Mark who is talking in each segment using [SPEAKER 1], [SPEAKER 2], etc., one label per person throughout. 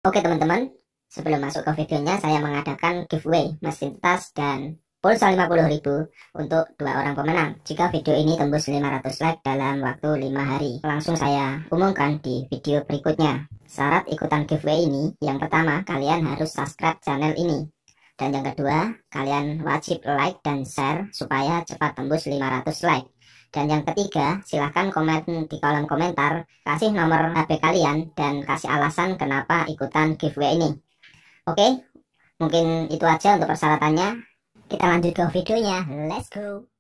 [SPEAKER 1] Oke teman-teman, sebelum masuk ke videonya saya mengadakan giveaway mesin tas dan pulsa 50.000 untuk 2 orang pemenang. Jika video ini tembus 500 like dalam waktu 5 hari, langsung saya umumkan di video berikutnya. Syarat ikutan giveaway ini, yang pertama kalian harus subscribe channel ini. Dan yang kedua, kalian wajib like dan share supaya cepat tembus 500 like. Dan yang ketiga, silahkan komen di kolom komentar, kasih nomor HP kalian, dan kasih alasan kenapa ikutan giveaway ini. Oke, mungkin itu aja untuk persyaratannya. Kita lanjut ke videonya, let's go!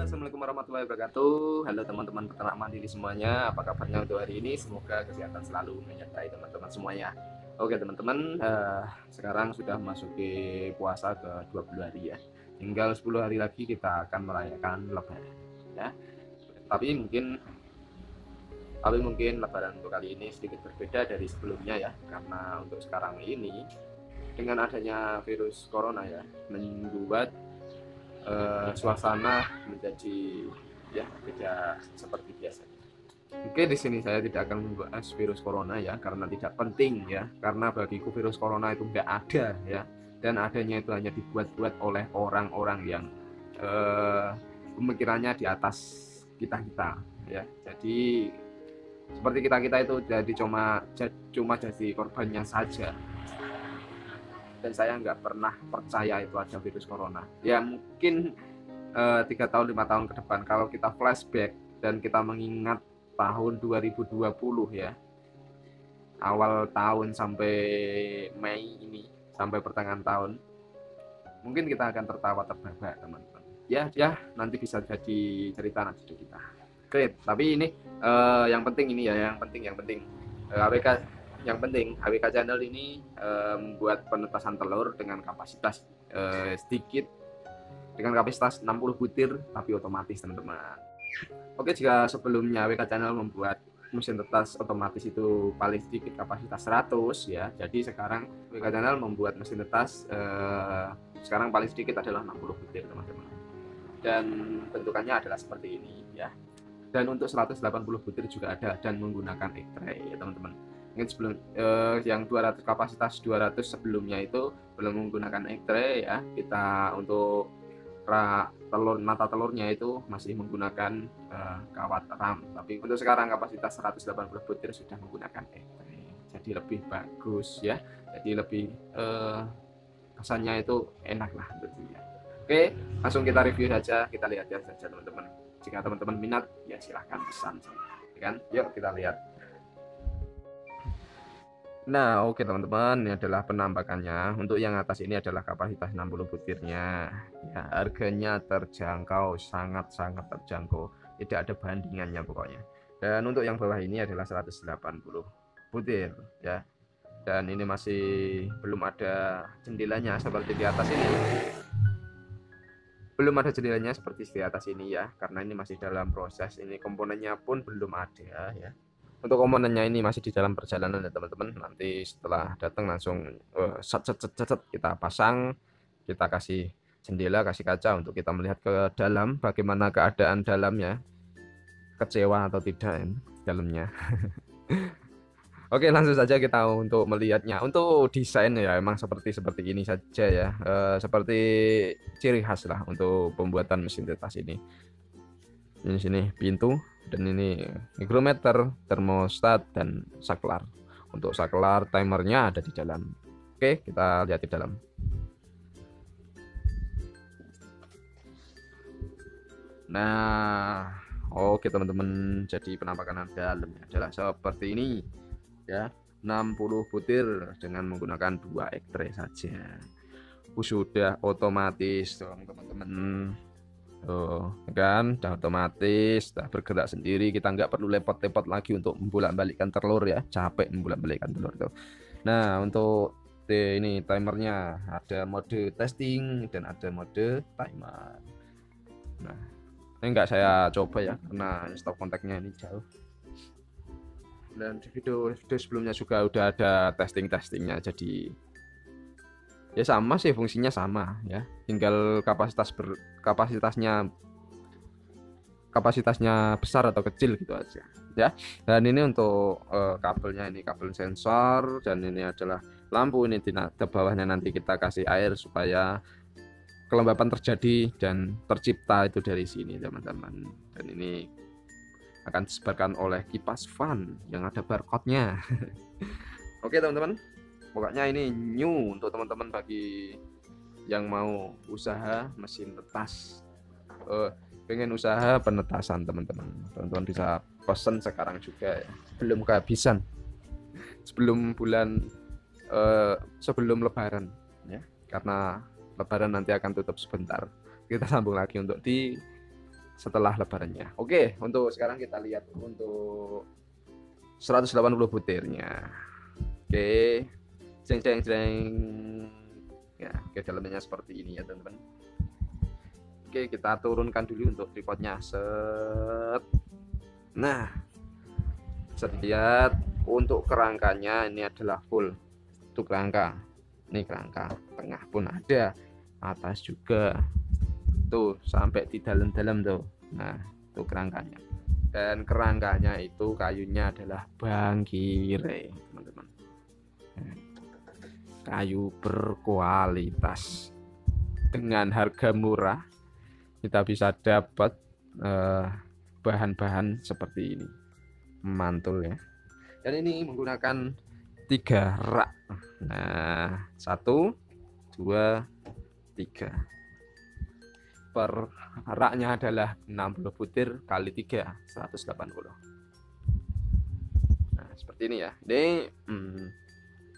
[SPEAKER 2] Assalamualaikum warahmatullahi wabarakatuh. Halo teman-teman peternak mandiri semuanya, apa kabarnya untuk hari ini? Semoga kesehatan selalu menyertai teman-teman semuanya. Oke teman-teman, sekarang sudah memasuki puasa ke 20 hari ya. Tinggal 10 hari lagi kita akan merayakan Lebaran ya. Tapi mungkin Lebaran untuk kali ini sedikit berbeda dari sebelumnya ya, karena untuk sekarang ini dengan adanya virus corona ya, membuat suasana menjadi ya beda seperti biasa. Oke, di sini saya tidak akan membahas virus corona ya, karena tidak penting ya, karena bagiku virus corona itu nggak ada ya, dan adanya itu hanya dibuat-buat oleh orang-orang yang pemikirannya di atas kita ya. Jadi seperti kita itu jadi cuma jadi korbannya saja. Dan saya nggak pernah percaya itu ada virus corona ya. Mungkin 3 tahun 5 tahun ke depan kalau kita flashback dan kita mengingat tahun 2020 ya, awal tahun sampai Mei ini, sampai pertengahan tahun, mungkin kita akan tertawa terbahak teman-teman ya. Nanti bisa jadi cerita nanti kita. Oke, tapi ini yang penting ini ya, yang penting HWK Channel ini membuat penetasan telur dengan kapasitas sedikit, dengan kapasitas 60 butir tapi otomatis teman-teman. Oke, jika sebelumnya HWK Channel membuat mesin tetas otomatis itu paling sedikit kapasitas 100 ya, jadi sekarang HWK Channel membuat mesin tetas sekarang paling sedikit adalah 60 butir teman-teman, dan bentukannya adalah seperti ini ya. Dan untuk 180 butir juga ada dan menggunakan egg tray ya teman-teman. Mungkin sebelum yang 200 kapasitas 200 sebelumnya itu belum menggunakan egg tray ya, kita untuk nata telurnya itu masih menggunakan kawat ram. Tapi untuk sekarang kapasitas 180 butir sudah menggunakan egg tray, jadi lebih bagus ya, jadi lebih kesannya itu enak lah tentunya. Oke, langsung kita review saja, kita lihat saja teman-teman. Jika teman-teman minat ya silahkan pesan kan. Yuk kita lihat. Nah, oke teman-teman, ini adalah penampakannya. Untuk yang atas ini adalah kapasitas 60 butirnya. Ya, harganya terjangkau, sangat-sangat terjangkau. Tidak ada bandingannya pokoknya. Dan untuk yang bawah ini adalah 180 butir ya. Dan ini masih belum ada jendelanya seperti di atas ini. Belum ada jendelanya seperti di atas ini ya, karena ini masih dalam proses. Ini komponennya pun belum ada ya. Untuk komponennya ini masih di dalam perjalanan ya teman-teman. Nanti setelah datang langsung kita pasang, kita kasih jendela, kasih kaca untuk kita melihat ke dalam bagaimana keadaan dalamnya, kecewa atau tidak ya, dalamnya. Oke, langsung saja kita untuk melihatnya. Untuk desain ya emang seperti ini saja ya, seperti ciri khas lah untuk pembuatan mesin tetas ini. Ini sini pintu, dan ini hygrometer, termostat, dan saklar. Untuk saklar timernya ada di dalam. Oke, kita lihat di dalam. Nah, oke teman-teman, jadi penampakan dalamnya adalah seperti ini ya. 60 butir dengan menggunakan 2 egg tray saja. Sudah otomatis teman-teman. Kan udah otomatis, udah bergerak sendiri, kita nggak perlu lepot-lepot lagi untuk membolak-balikkan telur ya, capek membolak-balikkan telur tuh. Nah, untuk ini timernya ada mode testing dan ada mode timer. Nah, ini nggak saya coba ya karena stop kontaknya ini jauh, dan di video sebelumnya juga udah ada testingnya, jadi ya sama sih, fungsinya sama ya, tinggal kapasitasnya besar atau kecil gitu aja ya. Dan ini untuk kabelnya, ini kabel sensor, dan ini adalah lampu. Ini di bawahnya nanti kita kasih air supaya kelembapan terjadi dan tercipta itu dari sini teman-teman. Dan ini akan disebarkan oleh kipas fan yang ada barcode-nya. Oke teman-teman, pokoknya ini new untuk teman-teman bagi yang mau usaha mesin tetas, pengen usaha penetasan teman-teman bisa pesen sekarang juga ya, belum kehabisan sebelum lebaran ya, karena lebaran nanti akan tutup sebentar. Kita sambung lagi untuk di setelah lebarannya. Oke, untuk sekarang kita lihat untuk 180 butirnya. Oke, jeng ya, ke dalamnya seperti ini ya teman-teman. Oke, kita turunkan dulu untuk tripodnya. Set. Nah, bisa dilihat untuk kerangkanya ini adalah full. Itu kerangka. Ini kerangka, tengah pun ada, atas juga. Tuh, sampai di dalam-dalam tuh. Nah, itu kerangkanya. Dan kerangkanya itu kayunya adalah bangkire, teman-teman. Kayu berkualitas. Dengan harga murah kita bisa dapat bahan-bahan seperti ini, mantul ya. Dan ini menggunakan 3 rak. Nah, 1 2 3. Per raknya adalah 60 butir kali 3, 180. Nah, seperti ini ya. Ini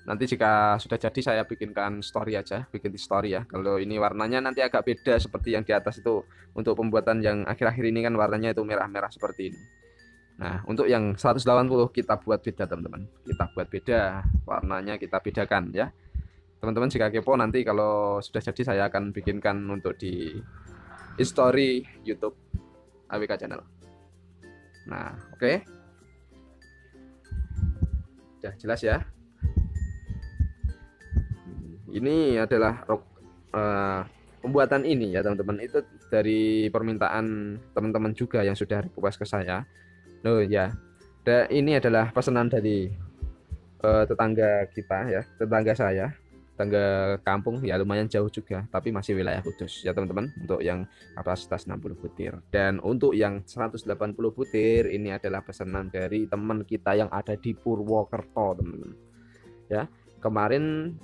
[SPEAKER 2] nanti jika sudah jadi saya bikinkan story aja, bikin di story ya. Kalau ini warnanya nanti agak beda seperti yang di atas itu. Untuk pembuatan yang akhir-akhir ini kan warnanya itu merah-merah seperti ini. Nah, untuk yang 180 kita buat beda teman-teman. Kita buat beda, warnanya kita bedakan ya. Teman-teman jika kepo nanti kalau sudah jadi saya akan bikinkan untuk di story YouTube AWK Channel. Nah, oke. Sudah jelas ya. Ini adalah pembuatan ini ya teman-teman, itu dari permintaan teman-teman juga yang sudah request ke saya. Loh ya, ini adalah pesanan dari tetangga kita ya, tetangga saya, tetangga kampung ya, lumayan jauh juga, tapi masih wilayah Kudus ya teman-teman, untuk yang kapasitas 60 butir. Dan untuk yang 180 butir ini adalah pesanan dari teman kita yang ada di Purwokerto teman-teman ya. Kemarin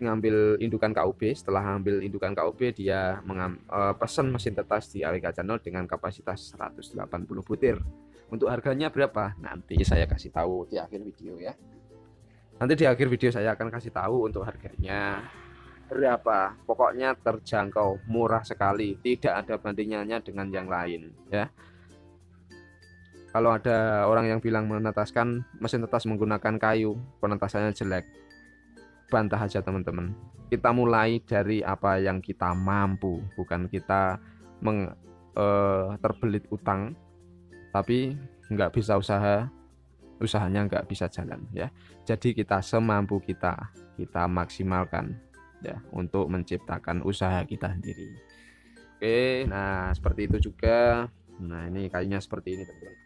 [SPEAKER 2] ngambil indukan KUB, setelah ngambil indukan KUB dia pesan mesin tetas di AWK Channel dengan kapasitas 180 butir. Untuk harganya berapa? Nanti saya kasih tahu di akhir video ya. Nanti di akhir video saya akan kasih tahu untuk harganya berapa. Pokoknya terjangkau, murah sekali, tidak ada bandingannya dengan yang lain ya. Kalau ada orang yang bilang menetaskan mesin tetas menggunakan kayu, penetasannya jelek, bantah aja teman-teman. Kita mulai dari apa yang kita mampu, bukan kita terbelit utang tapi nggak bisa usahanya nggak bisa jalan ya. Jadi kita semampu kita maksimalkan ya untuk menciptakan usaha kita sendiri. Oke, nah seperti itu juga. Nah ini kayunya seperti ini teman-teman.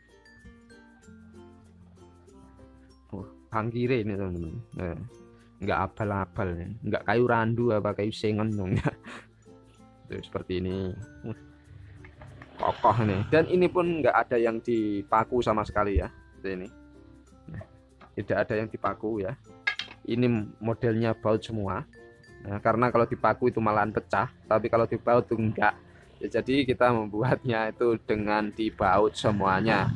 [SPEAKER 2] Bangkire ini teman-teman. Nah, nggak abal-abal ya, nggak kayu randu apa kayu sengon dong ya. Tuh, seperti ini kokoh nih, dan ini pun nggak ada yang dipaku sama sekali ya. Ini nah, tidak ada yang dipaku ya, ini modelnya baut semua nah, karena kalau dipaku itu malahan pecah, tapi kalau dibaut itu enggak ya. Jadi kita membuatnya itu dengan dibaut semuanya.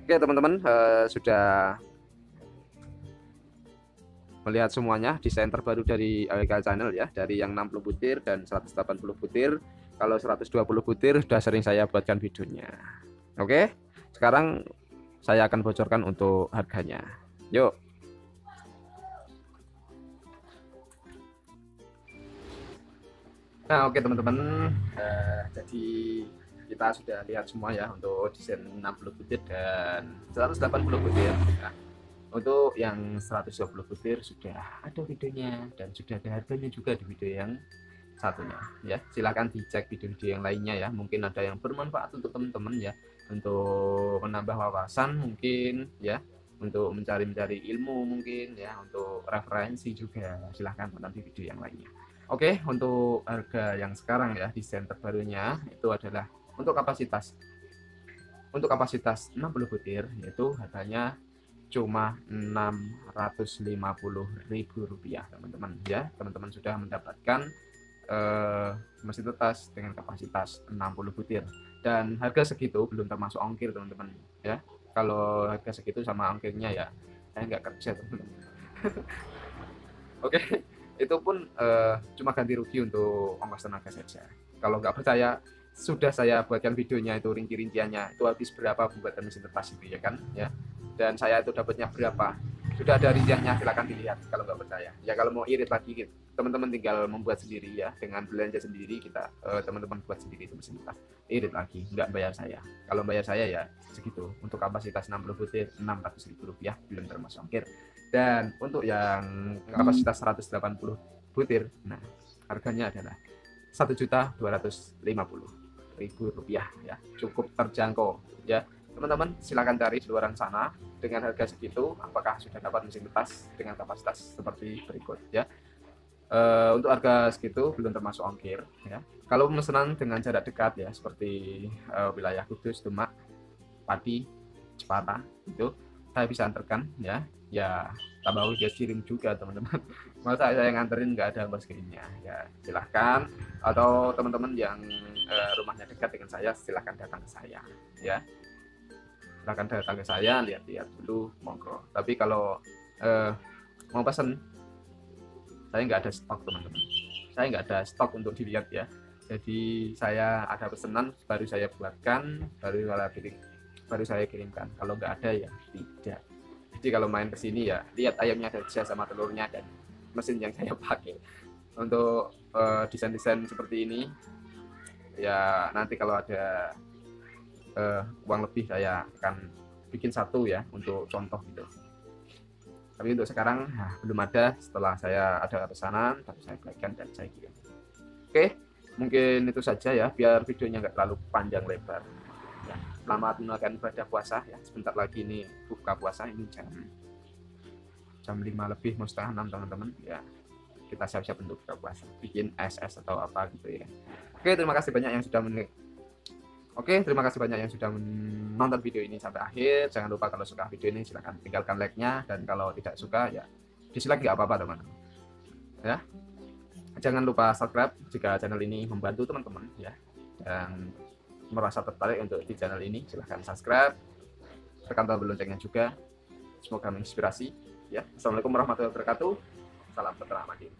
[SPEAKER 2] Oke teman-teman, sudah melihat semuanya desain terbaru dari AWK Channel ya, dari yang 60 butir dan 180 butir. Kalau 120 butir sudah sering saya buatkan videonya. Oke, sekarang saya akan bocorkan untuk harganya. Yuk. Nah oke teman-teman, jadi kita sudah lihat semua ya untuk desain 60 butir dan 180 butir. Nah, untuk yang 120 butir sudah ada videonya dan sudah ada harganya juga di video yang satunya ya. Silahkan dicek video-video yang lainnya ya, mungkin ada yang bermanfaat untuk teman-teman ya, untuk menambah wawasan mungkin ya, untuk mencari-cari ilmu mungkin ya, untuk referensi juga. Silahkan tonton di video yang lainnya. Oke, untuk harga yang sekarang ya, desain terbarunya itu adalah untuk kapasitas 60 butir, yaitu harganya cuma Rp650.000 teman-teman ya. Teman-teman sudah mendapatkan mesin tetas dengan kapasitas 60 butir, dan harga segitu belum termasuk ongkir teman-teman ya. Kalau harga segitu sama ongkirnya ya saya nggak kerja teman-teman. Oke, itu pun cuma ganti rugi untuk ongkos tenaga saja. Kalau nggak percaya, sudah saya buatkan videonya itu, rinci-rinciannya itu habis berapa pembuatan mesin tetas itu ya kan ya, dan saya itu dapatnya berapa, sudah ada rinciannya, silahkan dilihat kalau nggak percaya ya. Kalau mau irit lagi teman-teman tinggal membuat sendiri ya, dengan belanja sendiri kita, teman-teman buat sendiri itu mesin tetas, irit lagi, nggak bayar saya. Kalau bayar saya ya segitu, untuk kapasitas 60 butir Rp600.000 belum termasuk ongkir. Dan untuk yang kapasitas 180 butir, nah harganya adalah Rp1.250.000 ya, cukup terjangkau ya. Teman-teman silahkan cari di luar sana dengan harga segitu, apakah sudah dapat mesin tetas dengan kapasitas seperti berikut ya. Untuk harga segitu belum termasuk ongkir ya. Kalau pemesanan dengan jarak dekat ya, seperti wilayah Kudus, Demak, Pati, Jepara, itu saya bisa antarkan ya. Ya tambah ongkos kirim juga teman-teman. Masa saya nganterin nggak ada ongkos kirimnya ya, silahkan. Atau teman-teman yang rumahnya dekat dengan saya, silahkan datang ke saya ya, silahkan datang ke saya, lihat-lihat dulu, monggo. Tapi kalau mau pesan, saya nggak ada stok teman-teman, saya nggak ada stok untuk dilihat ya. Jadi saya ada pesanan baru saya buatkan, baru saya kirimkan. Kalau nggak ada ya tidak. Jadi kalau main ke sini ya lihat ayamnya saja sama telurnya dan mesin yang saya pakai. Untuk desain-desain seperti ini ya, nanti kalau ada uang lebih saya akan bikin satu ya untuk contoh gitu. Tapi untuk sekarang belum ada. Setelah saya ada pesanan baru saya buatkan dan saya kirim. Oke, mungkin itu saja ya, biar videonya nggak terlalu panjang lebar ya. Selamat menunaikan ibadah puasa ya, sebentar lagi ini buka puasa, ini jam 5 lebih mau setengah 6 teman-teman ya. Kita siap-siap untuk buka puasa, bikin es atau apa gitu ya. Oke, terima kasih banyak yang sudah menonton video ini sampai akhir. Jangan lupa kalau suka video ini silahkan tinggalkan like-nya, dan kalau tidak suka ya dislike nggak apa-apa teman-teman ya. Jangan lupa subscribe jika channel ini membantu teman-teman ya, dan merasa tertarik untuk di channel ini, silahkan subscribe, tekan tombol loncengnya juga. Semoga menginspirasi ya. Assalamualaikum warahmatullahi wabarakatuh. Salam peternak makin.